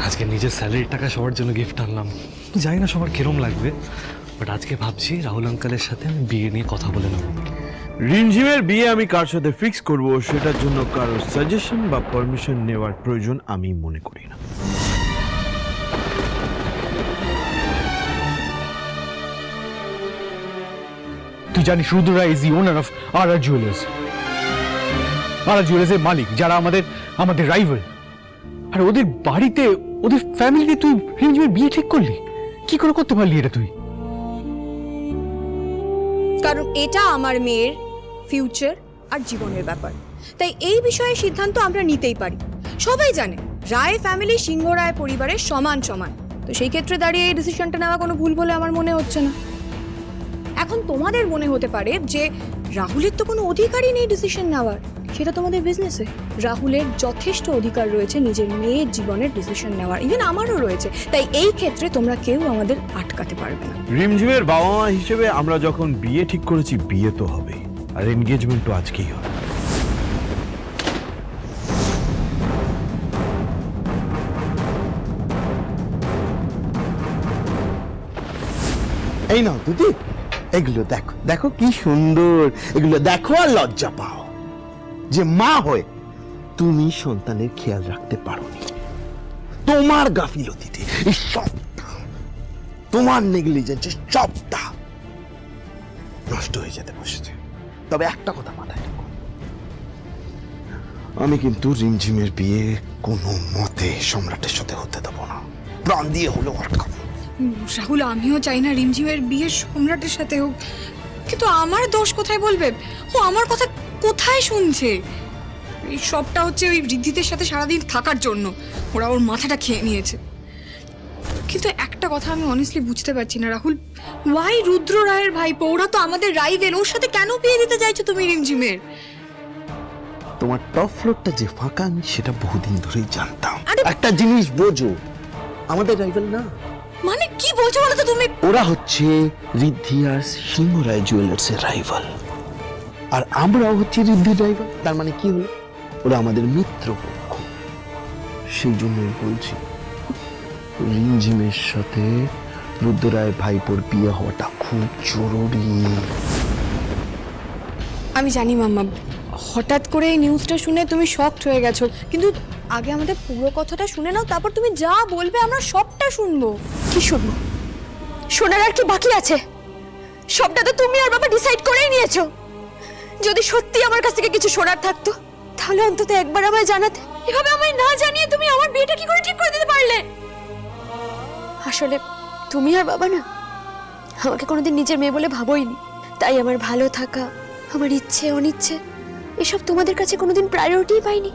আজকে নিজের স্যালারির টাকা সবার জন্য গিফট আনলাম। জানি না সবার কিরম লাগবে, বাট আজকে ভাবছি রাহুল আঙ্কালের সাথে আমি বিয়ে নিয়ে কথা বলে নেব। রিমঝিমের বিয়ে আমি কার সাথে ফিক্স করব সেটার জন্য কারোর সাজেশন বা পারমিশন নেওয়ার প্রয়োজন আমি মনে করি না। তুই জানিস Rudra is the owner of R Jewellers. R জুয়েলার্সের মালিক, যারা আমাদের রাইভাল। আর ওদের বাড়িতে, ওদের ফ্যামিলিতে তুই রিমঝিমের বিয়ে ঠিক করলি? কি করে করতে পারলি এটা তুই? কারণ এটা আমার মেয়ের ফিউচার আর জীবনের ব্যাপার, তাই এই বিষয়ে সিদ্ধান্ত আমরা নিতেই পারি। সবাই জানে রায় ফ্যামিলি সিংহ রায় পরিবারের সমান সমান, তো সেই ক্ষেত্রে দাঁড়িয়ে এই ডিসিশনটা নেওয়া কোনো ভুল বলে আমার মনে হচ্ছে না। এখন তোমাদের মনে হতে পারে যে রাহুলের তো কোনো অধিকারই নেই ডিসিশন নেওয়ার, সেটা তোমাদের বিজনেসে। রাহুলের যথেষ্ট অধিকার রয়েছে নিজের মেয়ের জীবনের ডিসিশন নেওয়ার, ইভেন আমারও রয়েছে। তাই এই ক্ষেত্রে তোমরা কেউ আমাদের আটকাতে পারবে না। রিমঝিমের বাবা মা হিসেবে আমরা যখন বিয়ে ঠিক করেছি, বিয়ে তো হবে, আর এনগেজমেন্ট তো আজকেই হবে। এই নাও দিদি, এগুলো দেখো, দেখো কি সুন্দর। এগুলো দেখো আর লজ্জা পাও যে মা হয়ে তুমি সন্তানের খেয়াল রাখতে পারোনি। তোমার গাফিলতিতে এই সবটা, তোমার নেগলিজেন্স সবটা নষ্ট হয়ে যেতে বসেছে। তবে একটা কথা মাথায় রাখো, আমি কিন্তু রিমঝিমের বিয়ে কোনো মতে সম্রাটের সাথে হতে দেবো না, প্রাণ দিয়ে হলেও আটকাবো। রাহুল, আমিও চাই না রিমঝিমের বিয়ে সম্রাটের সাথে হোক, কিন্তু আমার দোষ কোথায় বলবে? ও আমার কথা কোথায় শুনছে? এই সবটা হচ্ছে ওই ঋদ্ধিদের সাথে সারাদিন থাকার জন্য। ওরা ওর মাথাটা খেয়ে নিয়েছে। কিন্তু একটা কথা আমি অনেস্টলি বুঝতে পারছি না রাহুল, ওয়াই রুদ্র রায়ের ভাইপো, ওরা তো আমাদের রাইভেল, ওর সাথে কেন বিয়ে দিতে চাইছো তুমি রিমঝিমের? তোমার টপ ফ্লোরটা যে ফাঁকা, আমি সেটা বহুদিন ধরেই জানতাম। একটা জিনিস বোঝো, আমাদের রাইভাল না। মানে কি বলছো বলো তো তুমি? ওরা হচ্ছে ঋদ্ধি আর সিংহরায় জুয়েলার্সের রাইভাল, আর আমরাও হচ্ছে ঋদ্ধির রাইভাল। তার মানে কি হলো? ওরা আমাদের মিত্রপক্ষ। সেই জন্যই বলছি, রিমঝিমের সাথে রুদ্ররায়ের ভাইপোর বিয়ে হওয়াটা খুব জরুরি। আমি জানি মাম্মা, হঠাৎ করে এই নিউজটা শুনে তুমি শকড হয়ে গেছো, কিন্তু আগে আমাদের পুরো কথাটা শুনে নাও, তারপর তুমি যা বলবে আমরা সবটা শুনবো। কি শুনবো? শোনার আর কি বাকি আছে? সবটা তো তুমি আর বাবা ডিসাইড করেই নিয়েছো। যদি সত্যি আমার কাছ থেকে কিছু শোনার থাকতো, তাহলে অন্তত একবার আমায় জানাতে। এভাবে আমায় না জানিয়ে তুমি আমার বিয়েটা কি করে ঠিক করে দিতে পারলে? আসলে তুমি আর বাবা না আমাকে কোনোদিন নিজের মেয়ে বলে ভাবোইনি, তাই আমার ভালো থাকা, আমার ইচ্ছে অনিচ্ছে এসব তোমাদের কাছে কোনোদিন প্রায়োরিটিই পাইনি।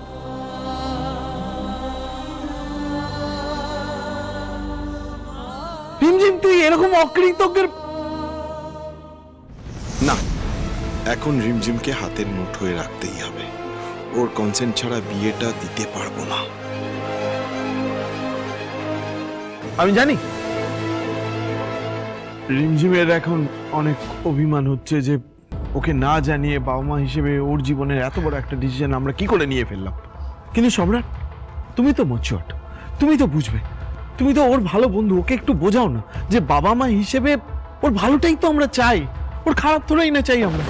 রিমঝিম, তুই এরকম অকৃতজ্ঞের। না, এখন রিমঝিমকে হাতের মুঠোয় রাখতেই হবে। ওর কনসেন্ট ছাড়া বিয়েটা দিতে পারবো না। আমি জানি রিমঝিমের এখন অনেক অভিমান হচ্ছে যে ওকে না জানিয়ে বাবা মা হিসেবে ওর জীবনের এত বড় একটা ডিসিশন আমরা কি করে নিয়ে ফেললাম। কিন্তু সম্রাট, তুমি তো ম্যাচিওরড, তুমি তো বুঝবে, তুমি তো ওর ভালো বন্ধু। ওকে একটু বোঝাও না যে বাবা মা হিসেবে ওর ভালোটাই তো আমরা চাই, ওর খারাপ থোড়াই না চাই আমরা।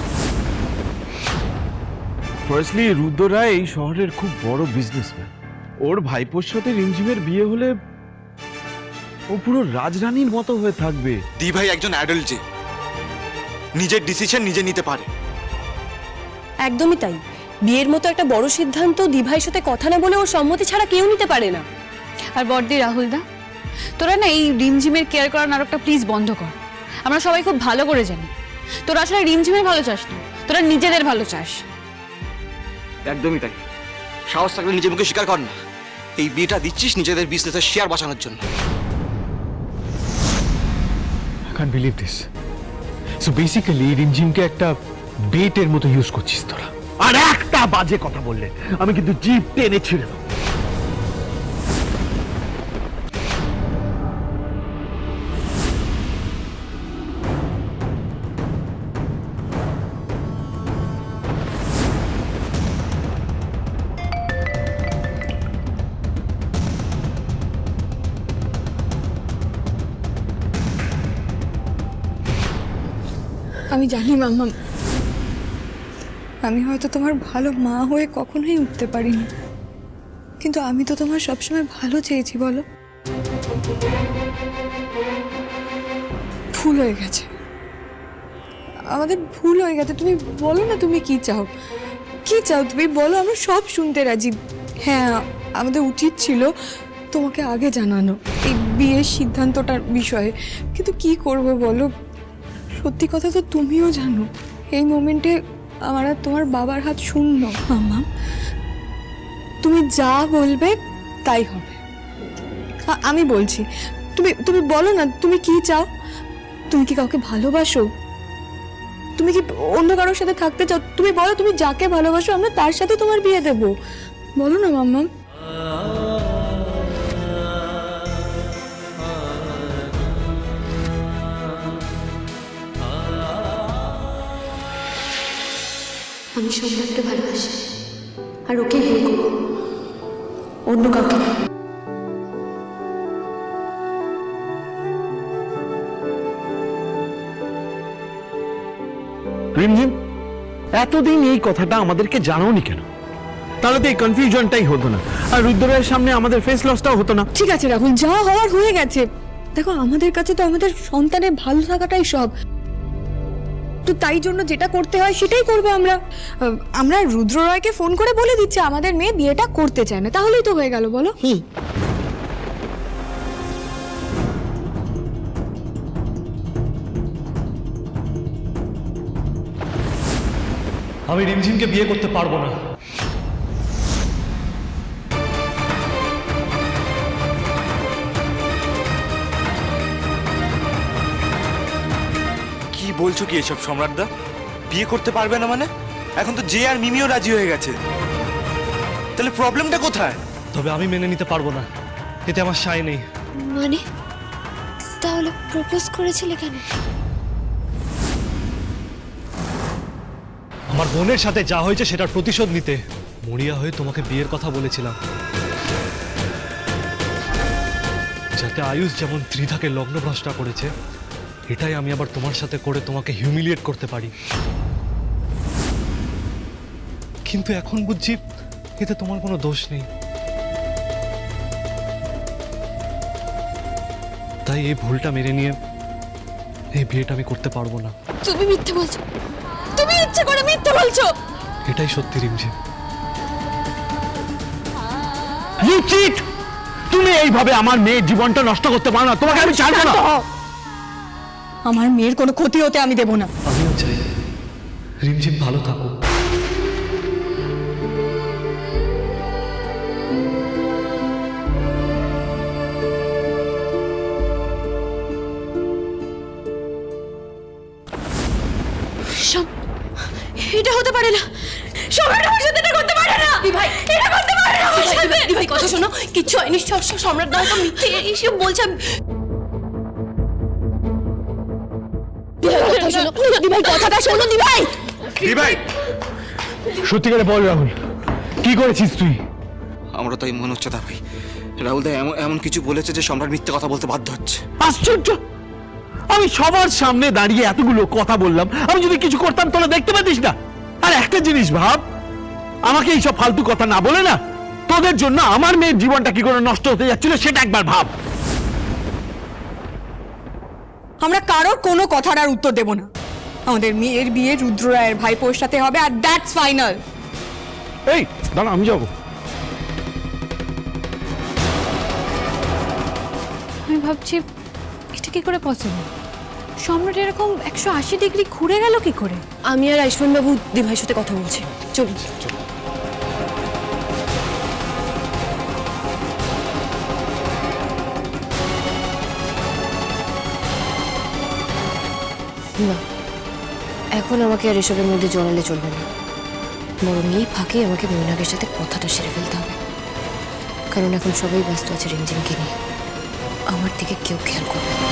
ফার্স্টলি, রুদ্র রায় এই শহরের খুব বড় বিজনেসম্যান। ওর ভাইপোর সাথে রিমঝিমের বিয়ে হলে ও পুরো রাজরানীর মতো হয়ে থাকবে। দি ভাই একজন অ্যাডাল্ট, যে নিজের ডিসিশন নিজে নিতে পারে। একদমই তাই। বিয়ের মতো একটা বড় সিদ্ধান্ত দিভাইয়ের সাথে কথা না বলে ওর সম্মতি ছাড়া কেউ নিতে পারে না। আর বড়দি, রাহুল দা, তোরা না এই রিমঝিমের কেয়ার করার নাটকটা প্লিজ বন্ধ কর। আমরা সবাই খুব ভালো করে জানি তোরা আসলে রিমঝিমের ভালো চাস না, তোরা নিজেদের ভালো চাস। একদমই তাই। সাহস থাকলে নিজের মুখে স্বীকার কর না, এই বিয়েটা দিচ্ছিস নিজেদের বিজনেসের শেয়ার বাঁচানোর জন্য। I can't believe this. So basically রিমঝিমকে একটা বেটের মতো ইউজ করছিস তোরা। আর একটা বাজে কথা বললে আমি কিন্তু জিভ টেনে ছিঁড়ে দেবো। আমি জানি মাম্মা, আমি হয়তো তোমার ভালো মা হয়ে কখনোই উঠতে পারিনি, কিন্তু আমি তো তোমার সবসময় ভালো চেয়েছি। বলো, ভুল হয়ে গেছে, আমাদের ভুল হয়ে গেছে। তুমি বলো না, তুমি কি চাও, কি চাও তুমি বলো, আমরা সব শুনতে রাজি। হ্যাঁ, আমাদের উচিত ছিল তোমাকে আগে জানানো এই বিয়ের সিদ্ধান্তটার বিষয়ে, কিন্তু কি করবো বলো, সত্যি কথা তো তুমিও জানো, এই মোমেন্টে আমার আর তোমার বাবার হাত শূন্য। মাম্মা, তুমি যা বলবে তাই হবে। আমি বলছি, তুমি তুমি বলো না, তুমি কি চাও? তুমি কি কাউকে ভালোবাসো? তুমি কি অন্য কারোর সাথে থাকতে চাও? তুমি বলো, তুমি যাকে ভালোবাসো আমরা তার সাথে তোমার বিয়ে দেব। বলো না মাম্মা। আমি সম্রাটকে ভালোবাসি আর ওকে বিয়ে করব, অন্য কাউকে না। রিমঝিম, এতদিন এই কথাটা আমাদেরকে জানাওনি কেন? তাহলে তো এই কনফিউশনটাই হতো না, আর রুদ্রের সামনে আমাদের ফেস লসটাও হতো না। ঠিক আছে রাহুল, যা হওয়ার হয়ে গেছে। দেখো, আমাদের কাছে তো আমাদের সন্তানের ভালো থাকাটাই সব, তো তাই জন্য যেটা করতে হয় সেটাই করবো আমরা। আমরা রুদ্র রায়কে ফোন করে বলে দিচ্ছি আমাদের মেয়ে বিয়েটা করতে চায় না, তাহলেই তো হয়ে গেল। বলো। আমি রিমঝিমকে বিয়ে করতে পারবো না। কি বলছো কি এসব সম্রাটদা? বিয়ে করতে পারবে না মানে? এখন তো যে আর মিমিও রাজি হয়ে গেছে, তাহলে প্রবলেমটা কোথায়? তবে আমি মেনে নিতে পারবো না, এতে আমার সায় নেই। মানে তাহলে প্রপোজ করেছিলে কেন? আমার বোনের সাথে যা হয়েছে সেটার প্রতিশোধ নিতে মরিয়া হয়ে তোমাকে বিয়ের কথা বলেছিলাম, যাতে আয়ুষ যেমন ত্রিধাকে লগ্নভ্রষ্টা করেছে, এটাই আমি আবার তোমার সাথে করে তোমাকে হিউমিলিয়েট করতে পারি। কিন্তু এখন বুঝছি এতে তোমার কোনো দোষ নেই, তাই এই ভুলটা মেনে নিয়ে এই বিয়েটা আমি করতে পারবো না। তুমি মিথ্যে বলছো, তুমি ইচ্ছে করে মিথ্যে বলছো। এটাই সত্যি রিমঝিম। You cheat! তুমি এইভাবে আমার মেয়ের জীবনটা নষ্ট করতে পারো না, তোমাকে আমি ছাড়বো না। আমার মেয়ের কোনো ক্ষতি হতে আমি দেব না। আমিও চাই রিমঝিম ভালো থাকুক। এটা হতে পারে না, সম্রাট আমার সাথে এটা করতে পারে না। ভাই, এটা করতে পারে না আমার সাথে। ভাই কথা শোনো, কিচ্ছু হয়নি, সম্রাট দাও তো মিথ্যে এইসব বলছে। কথা শোনো দিভাই, কথাটা শোনো দিভাই। দিভাই, সত্যি করে বল রাহুল, কি করেছিস তুই? আমরা তাই মনে হচ্ছে দা ভাই, রাহুল দা এমন এমন কিছু বলেছে যে সম্রাট মিথ্যে কথা বলতে বাধ্য হচ্ছে। আশ্চর্য! আমি সবার সামনে দাঁড়িয়ে এতগুলো কথা বললাম, আমি যদি কিছু করতাম তাহলে দেখতে পাতিস না। আর একটা জিনিস ভাব, আমাকে এইসব ফালতু কথা না বলে না, তোদের জন্য আমার মেয়ের জীবনটা কি করে নষ্ট হতে যাচ্ছিল সেটা একবার ভাব। আমরা কারোর কোনো কথার আর উত্তর দেব না। আমাদের মেয়ের বিয়ে রুদ্র রায়ের ভাইপোর সাথে হবে, আর দ্যাটস ফাইনাল। এই দাঁড়া, আমি যাবো। আমি ভাবছি এটা কি করে পসিবল? সম্রাট এরকম 180 ডিগ্রি ঘুরে গেল কি করে? আমি আর আয়ুষ্মান বাবু দিভাইয়ের সাথে কথা বলছি, চলুন। না, এখন আমাকে আর এসবের মধ্যে জড়ালে চলবে না, বরং এই ফাঁকে আমাকে মৈনাকের সাথে কথাটা সেরে ফেলতে হবে, কারণ এখন সবাই ব্যস্ত আছে রিমঝিমকে নিয়ে, আমার দিকে কেউ খেয়াল করবে না।